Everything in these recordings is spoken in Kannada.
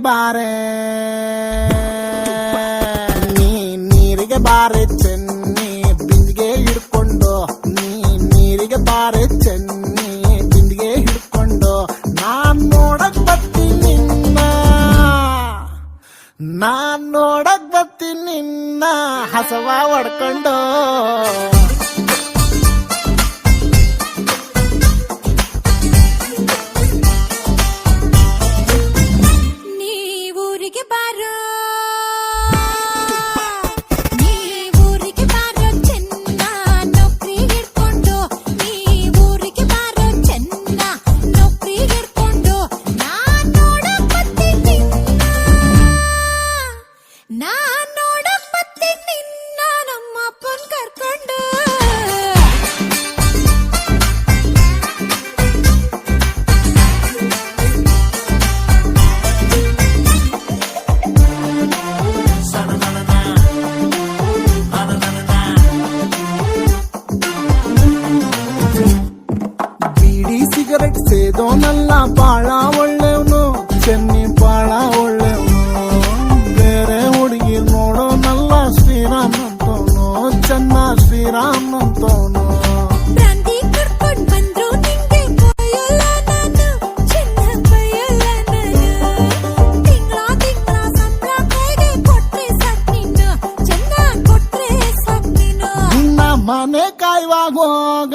ಬಾರೆ ನೀರಿಗೆ ಬಾರೆ ಚೆನ್ನಿ ಬಿಂದಿಗೆ ಹಿಡ್ಕೊಂಡು ನೀರಿಗೆ ಬಾರೆ ಚೆನ್ನಿ ಬಿಂದಿಗೆ ಹಿಡ್ಕೊಂಡು ನಾನ್ ನೋಡಕ್ ಬರ್ತೀನಿ ನಿನ್ನ ಹಸವ ಹೊಡ್ಕೊಂಡು ಸಿಗರೆಟ್ ಸೇದೋನಲ್ಲ ಬಾಳ ಒಳ್ಳೆವನು ಚೆನ್ನಿ ಬಾಳ ಒಳ್ಳೆವನು ಬೇರೆ ಹುಡುಗಿ ನೋಡೋನಲ್ಲ ಶ್ರೀರಾಮ್ ಅಂತವನು ಚೆನ್ನ ಶ್ರೀರಾಮ್ ಅಂತವನು ಮನೆ ಕಾಯುವಾಗ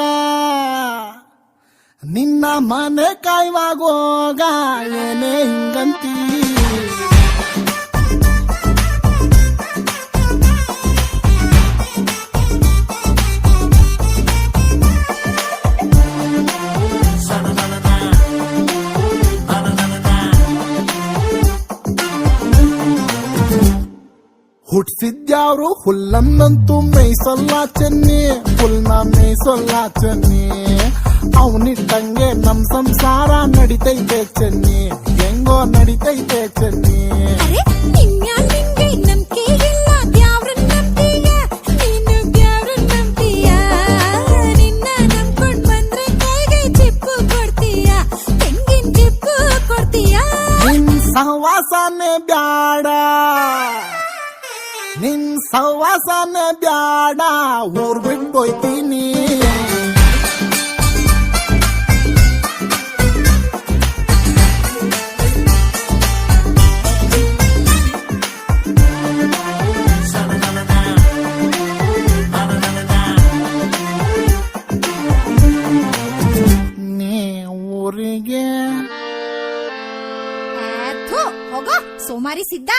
ನಿನ್ನ ಮನೆ ಕಾಯುವಾಗ ಏನೇ ಹಿಂಗಂತೀ ಹುಟ್ಸಿದ್ಯಾವ್ರು ಹುಲ್ಲನ್ನಂತೂ ಮೇಯ್ಸಲ್ಲ ಚೆನ್ನಿ ಹುಲ್ನ ಮೇಯ್ಸಲ್ಲ ಚೆನ್ನಿ ಅವನಿಟ್ಟಂಗೆ ನಮ್ ಸಂಸಾರ ನಡಿತೈತೆ ಚೆನ್ನಿ ಹೆಂಗೋ ನಡಿತೈತೆ ಚೆನ್ನಿ ನಿನ್ ಸಹವಾಸನೆ ಬ್ಯಾಡ ನಿನ್ ಸಹವಾಸನೆ ಬ್ಯಾಡ ಊರ್ ಬಿಟ್ಟೋಯ್ತೀನಿ ಹೋಗೋ ಸೋಮಾರಿ ಸಿದ್ಧ.